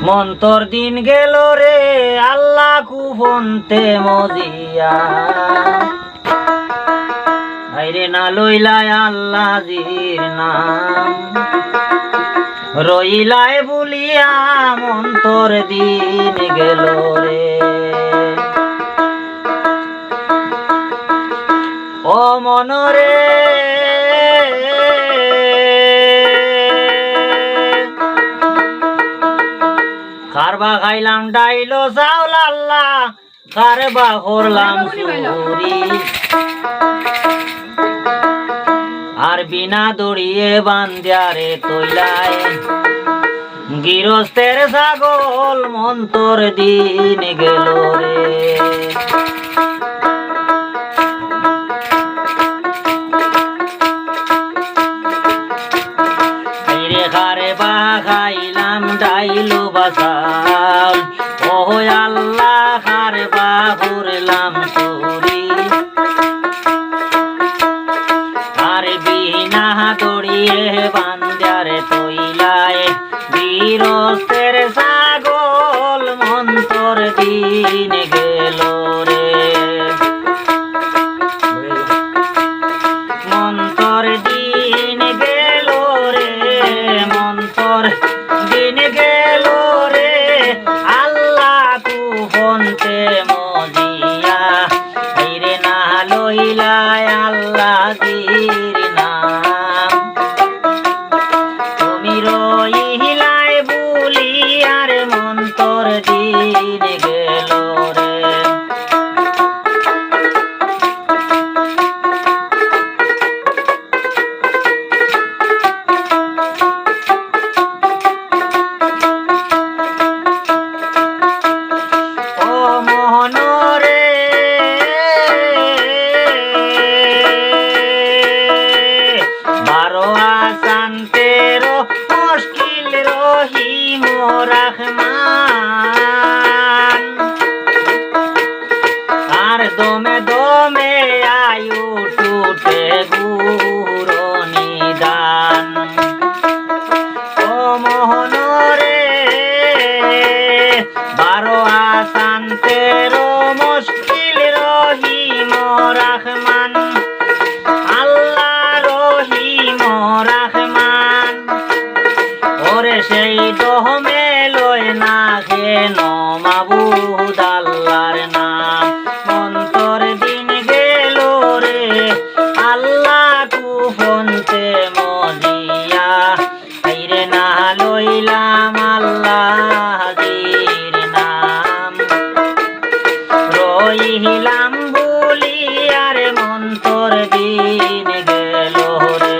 মন্তর দিন গেল রে আল্লাহ কুফন্তে মজিয়া আইরে না লইলায় আল্লাহ জির নাম রইলায় বলিয়া মন্তর দিন গেল রে ও মনরে কারবা খাইলাম ডাইলো চাউল আল্লাহ কারবা করলাম চুরি আর বিনা দড়িয়ে বান্ধিয়ারে তৈলায় গৃহস্থের ছাগল মন্তর দিন গেল রে খারে বা খাইলাম ডাইলো বাসাল ও আল্লাহ খারে বা করলাম চুরি আর বিনা দড়িয়ে বান্ধারে তৈলায় গৃহস্থের ছাগল মন্তর দিন গেল রে মন্তর দিন গেল রে মন্তর দিন গেল রে আল্লাহ কুফন্তে মজিয়া আইরে না লইলায় আল্লাহ জির নাম তুমি রইলায় বুলি আর মন্তর দিন গেল রে রহমান আর দমে দমে আয়ু টুটে গুরু নিদান ও মোহনরে 12 আসান 13 মুশকিল রহিম রহমান আল্লাহ রহিম রহমান ওরে সেই দহমে লয় না কেন মাবুদ আল্লাহর নাম মন্তর দিন গেল রে আল্লাহ কুফন্তে মজিয়া আইরে না লইলাম আল্লাহ জির নাম রইলাম বলি আর মন্তর দিন গেল রে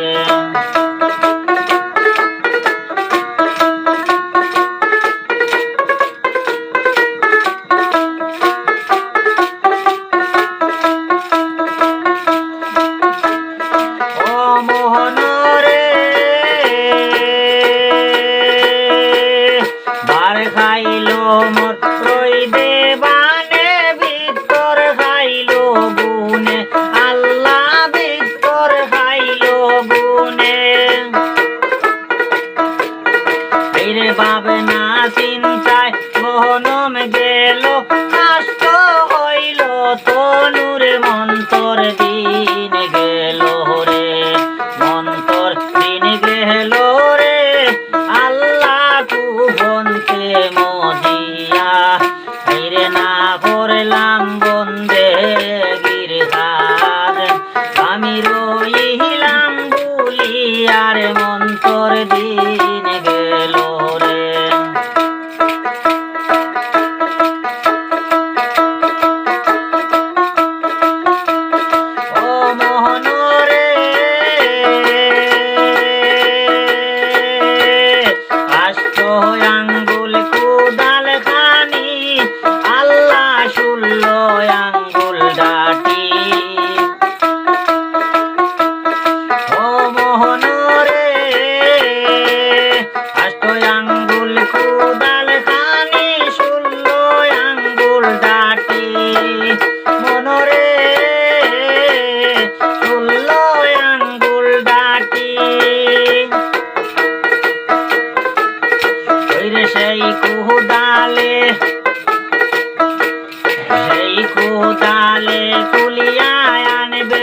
খাইলো মত্রই দেবানে ভিতর খাইলো গুনে আল্লাহ ভিতর খাইলো গুনে রে বাবে না চিন্তায় মোহনম গেল কষ্ট হইল তনুর মন্তর দিন গেল রে মন্তর দিন গেল রে আল্লাহ কুফন্তে মজিয়া আইরে না করলাম বন্দে গিরহার আমি রইলাম বুলি আর মন্তর দিন গেল রে কুদালে তুলিয়া আনবে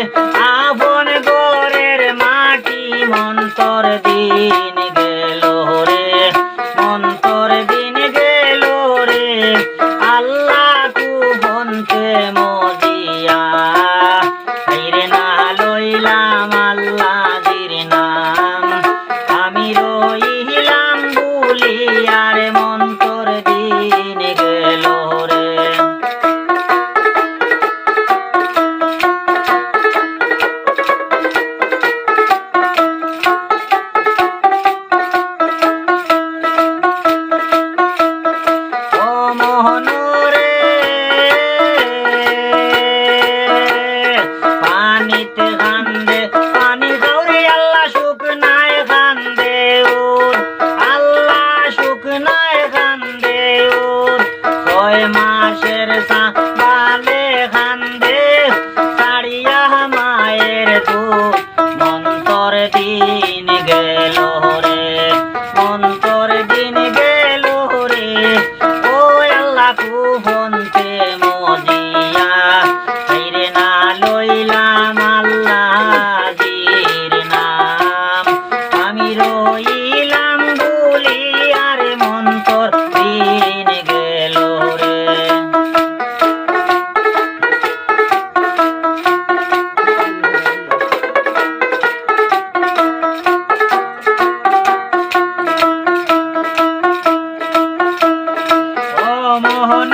আপন গোরের মাটি মন্তর দিন গেল রে মন্তর দিন গেল রে আল্লাহ কুহন্তে মজিয়া রে না লইলাম আল্লাহর নাম আমি রইলাম ভুলিয়ার মন্তর দিন গেল রে পানিতে কান্দে পানি খাওরে আল্লাহ শুকনায় কান্দে ওর আল্লাহ শুকনায় কান্দে ওর 6 মাসের বালে কান্দে ছাড়িয়া মায়ের দুধ মন্তর দিন গেল রে মন্তর দিন গেল রে ও আল্লাহ কুহন্তে মজিয়া রে না লইলাম আল্লাহর নাম আমি রইলাম ভুলিয়ার মন্তর দিন গেল রে ও মোহন